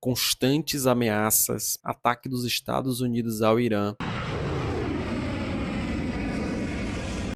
constantes ameaças, ataque dos Estados Unidos ao Irã,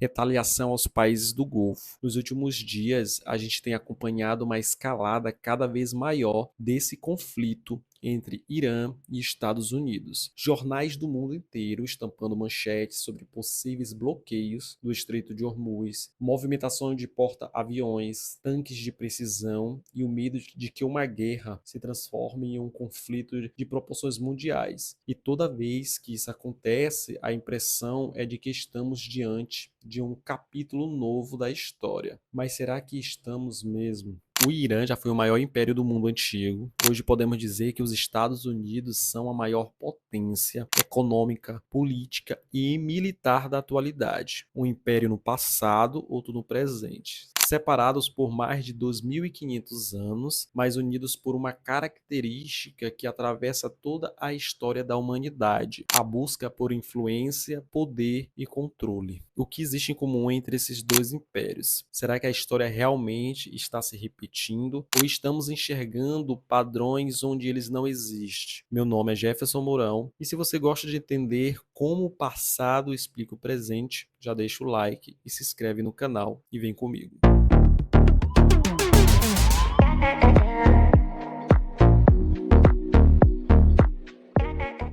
retaliação aos países do Golfo. Nos últimos dias, a gente tem acompanhado uma escalada cada vez maior desse conflito entre Irã e Estados Unidos. Jornais do mundo inteiro estampando manchetes sobre possíveis bloqueios do Estreito de Hormuz, movimentação de porta-aviões, tanques de precisão e o medo de que uma guerra se transforme em um conflito de proporções mundiais. E toda vez que isso acontece, a impressão é de que estamos diante de um capítulo novo da história. Mas será que estamos mesmo? O Irã já foi o maior império do mundo antigo. Hoje podemos dizer que os Estados Unidos são a maior potência econômica, política e militar da atualidade. Um império no passado, outro no presente. Separados por mais de 2.500 anos, mas unidos por uma característica que atravessa toda a história da humanidade: a busca por influência, poder e controle. O que existe em comum entre esses dois impérios? Será que a história realmente está se repetindo ou estamos enxergando padrões onde eles não existem? Meu nome é Jefferson Mourão e se você gosta de entender como o passado explica o presente, já deixa o like e se inscreve no canal e vem comigo.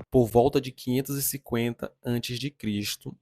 Por volta de 550 a.C.,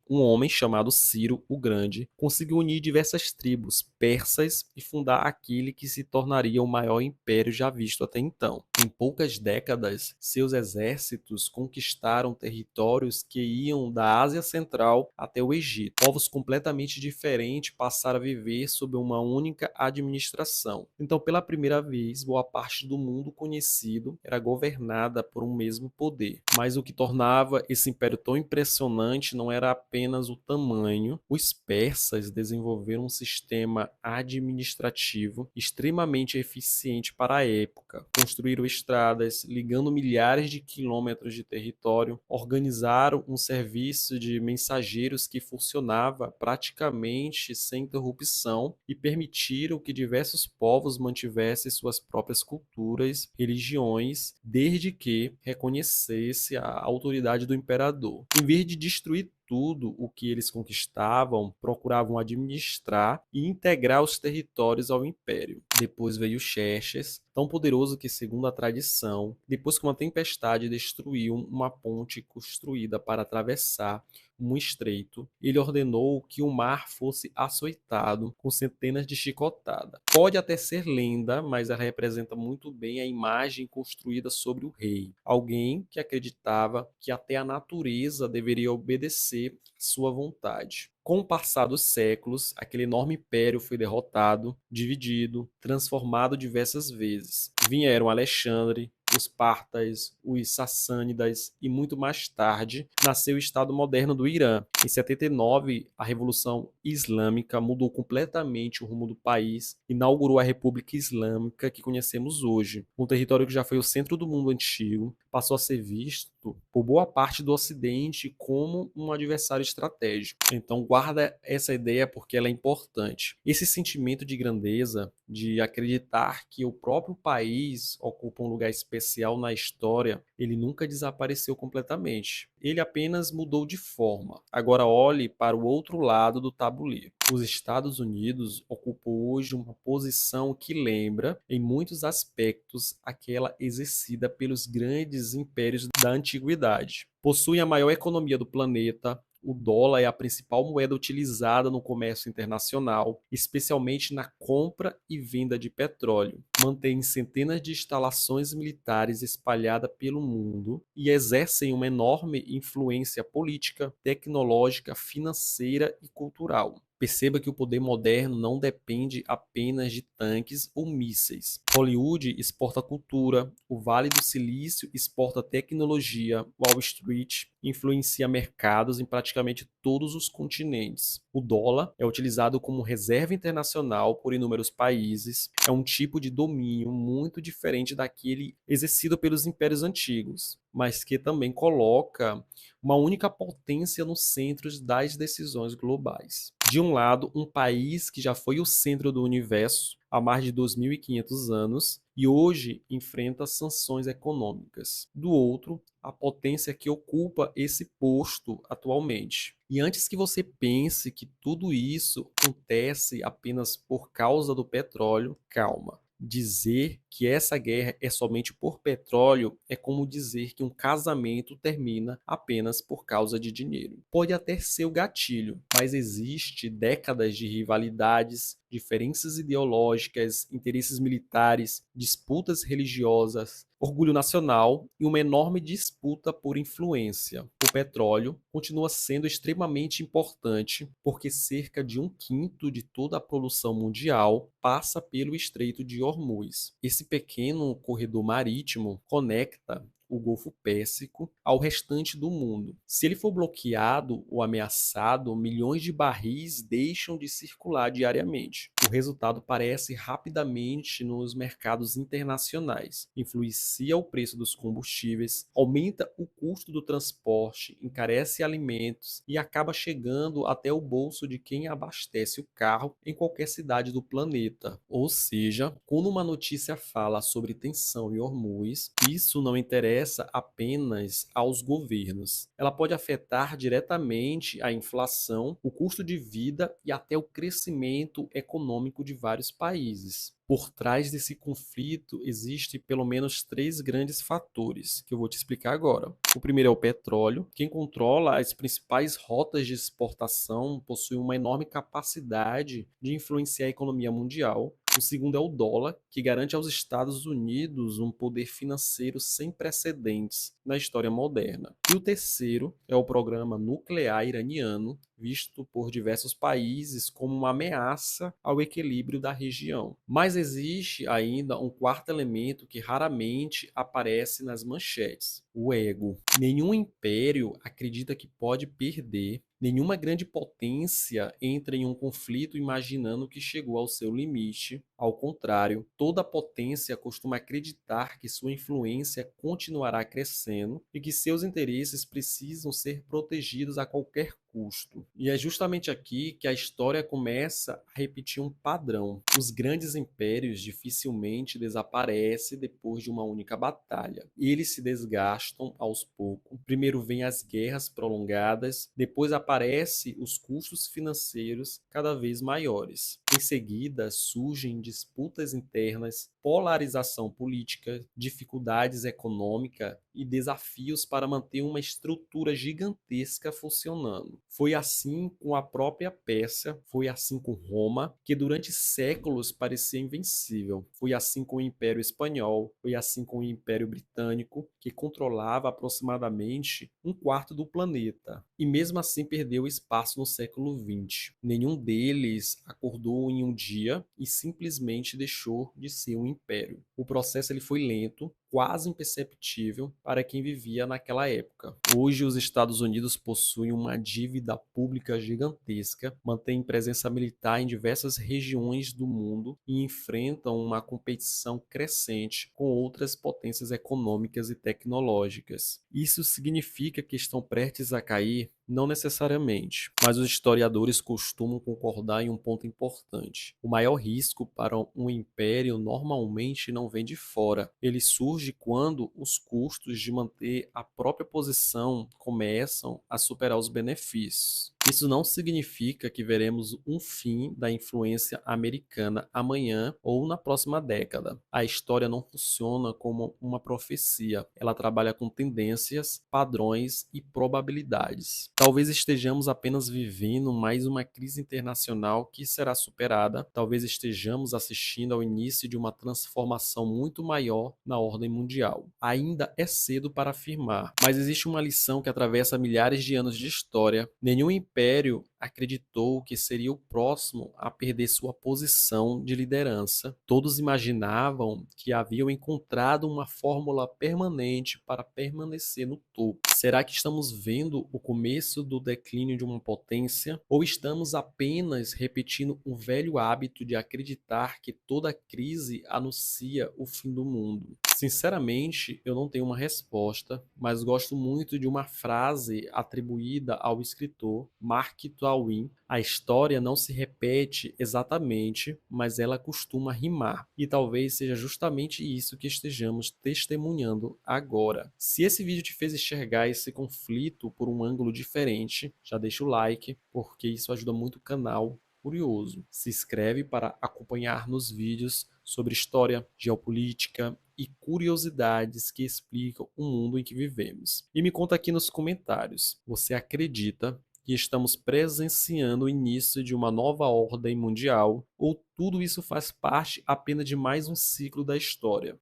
um homem chamado Ciro o Grande conseguiu unir diversas tribos persas e fundar aquele que se tornaria o maior império já visto até então. Em poucas décadas, seus exércitos conquistaram territórios que iam da Ásia Central até o Egito. Povos completamente diferentes passaram a viver sob uma única administração. Então, pela primeira vez, boa parte do mundo conhecido era governada por um mesmo poder. Mas o que tornava esse império tão impressionante não era apenas o tamanho. Os persas desenvolveram um sistema administrativo extremamente eficiente para a época. Construíram estradas, ligando milhares de quilômetros de território, organizaram um serviço de mensageiros que funcionava praticamente sem interrupção e permitiram que diversos povos mantivessem suas próprias culturas, religiões, desde que reconhecesse a autoridade do imperador. Em vez de destruir tudo o que eles conquistavam, procuravam administrar e integrar os territórios ao império. Depois veio Xerxes, tão poderoso que, segundo a tradição, depois que uma tempestade destruiu uma ponte construída para atravessar um estreito, ele ordenou que o mar fosse açoitado com centenas de chicotadas. Pode até ser lenda, mas ela representa muito bem a imagem construída sobre o rei. Alguém que acreditava que até a natureza deveria obedecer sua vontade. Com o passar dos séculos, aquele enorme império foi derrotado, dividido, transformado diversas vezes. Vieram Alexandre, os Pártaros, os Sassânidas e muito mais tarde nasceu o Estado moderno do Irã. Em 79, a Revolução Islâmica mudou completamente o rumo do país, inaugurou a República Islâmica que conhecemos hoje. Um território que já foi o centro do mundo antigo, passou a ser visto por boa parte do Ocidente como um adversário estratégico. Então guarda essa ideia porque ela é importante. Esse sentimento de grandeza, de acreditar que o próprio país ocupa um lugar especial na história, ele nunca desapareceu completamente. Ele apenas mudou de forma. Agora olhe para o outro lado do tabuleiro. Os Estados Unidos ocupam hoje uma posição que lembra, em muitos aspectos, aquela exercida pelos grandes impérios da antiguidade. Possui a maior economia do planeta. O dólar é a principal moeda utilizada no comércio internacional, especialmente na compra e venda de petróleo. Mantém centenas de instalações militares espalhadas pelo mundo e exercem uma enorme influência política, tecnológica, financeira e cultural. Perceba que o poder moderno não depende apenas de tanques ou mísseis. Hollywood exporta cultura, o Vale do Silício exporta tecnologia, Wall Street influencia mercados em praticamente todos os continentes. O dólar é utilizado como reserva internacional por inúmeros países. É um tipo de domínio muito diferente daquele exercido pelos impérios antigos, mas que também coloca uma única potência no centro das decisões globais. De um lado, um país que já foi o centro do universo há mais de 2.500 anos e hoje enfrenta sanções econômicas. Do outro, a potência que ocupa esse posto atualmente. E antes que você pense que tudo isso acontece apenas por causa do petróleo, calma. Dizer que essa guerra é somente por petróleo é como dizer que um casamento termina apenas por causa de dinheiro. Pode até ser o gatilho, mas existe décadas de rivalidades, diferenças ideológicas, interesses militares, disputas religiosas, orgulho nacional e uma enorme disputa por influência. O petróleo continua sendo extremamente importante porque cerca de um quinto de toda a produção mundial passa pelo Estreito de Hormuz. Esse pequeno corredor marítimo conecta o Golfo Pérsico ao restante do mundo. Se ele for bloqueado ou ameaçado, milhões de barris deixam de circular diariamente. O resultado aparece rapidamente nos mercados internacionais, influencia o preço dos combustíveis, aumenta o custo do transporte, encarece alimentos e acaba chegando até o bolso de quem abastece o carro em qualquer cidade do planeta. Ou seja, quando uma notícia fala sobre tensão em Hormuz, isso não interessa apenas aos governos. Ela pode afetar diretamente a inflação, o custo de vida e até o crescimento econômico de vários países. Por trás desse conflito existem pelo menos 3 grandes fatores, que eu vou te explicar agora. O primeiro é o petróleo. Quem controla as principais rotas de exportação possui uma enorme capacidade de influenciar a economia mundial. O segundo é o dólar, que garante aos Estados Unidos um poder financeiro sem precedentes na história moderna. E o terceiro é o programa nuclear iraniano, visto por diversos países como uma ameaça ao equilíbrio da região. Mas existe ainda um quarto elemento que raramente aparece nas manchetes: o ego. Nenhum império acredita que pode perder. Nenhuma grande potência entra em um conflito imaginando que chegou ao seu limite. Ao contrário, toda potência costuma acreditar que sua influência continuará crescendo e que seus interesses precisam ser protegidos a qualquer custo. E é justamente aqui que a história começa a repetir um padrão. Os grandes impérios dificilmente desaparecem depois de uma única batalha. Eles se desgastam aos poucos. Primeiro vêm as guerras prolongadas, depois aparecem os custos financeiros cada vez maiores. Em seguida, surgem disputas internas, polarização política, dificuldades econômicas e desafios para manter uma estrutura gigantesca funcionando. Foi assim com a própria Pérsia, foi assim com Roma, que durante séculos parecia invencível. Foi assim com o Império Espanhol, foi assim com o Império Britânico, que controlava aproximadamente um quarto do planeta. E mesmo assim perdeu espaço no século XX. Nenhum deles acordou em um dia e simplesmente deixou de ser um império. O processo ele foi lento, quase imperceptível para quem vivia naquela época. Hoje, os Estados Unidos possuem uma dívida pública gigantesca, mantêm presença militar em diversas regiões do mundo e enfrentam uma competição crescente com outras potências econômicas e tecnológicas. Isso significa que estão prestes a cair? Não necessariamente, mas os historiadores costumam concordar em um ponto importante. O maior risco para um império normalmente não vem de fora. Ele surge quando os custos de manter a própria posição começam a superar os benefícios. Isso não significa que veremos um fim da influência americana amanhã ou na próxima década. A história não funciona como uma profecia. Ela trabalha com tendências, padrões e probabilidades. Talvez estejamos apenas vivendo mais uma crise internacional que será superada. Talvez estejamos assistindo ao início de uma transformação muito maior na ordem mundial. Ainda é cedo para afirmar, mas existe uma lição que atravessa milhares de anos de história. Nenhum império acreditou que seria o próximo a perder sua posição de liderança. Todos imaginavam que haviam encontrado uma fórmula permanente para permanecer no topo. Será que estamos vendo o começo do declínio de uma potência? Ou estamos apenas repetindo um velho hábito de acreditar que toda crise anuncia o fim do mundo? Sinceramente, eu não tenho uma resposta, mas gosto muito de uma frase atribuída ao escritor Mark Twain: a história não se repete exatamente, mas ela costuma rimar. E talvez seja justamente isso que estejamos testemunhando agora. Se esse vídeo te fez enxergar esse conflito por um ângulo diferente, já deixa o like, porque isso ajuda muito o canal Curioso. Se inscreve para acompanhar nos vídeos sobre história, geopolítica e curiosidades que explicam o mundo em que vivemos. E me conta aqui nos comentários, você acredita que estamos presenciando o início de uma nova ordem mundial ou tudo isso faz parte apenas de mais um ciclo da história?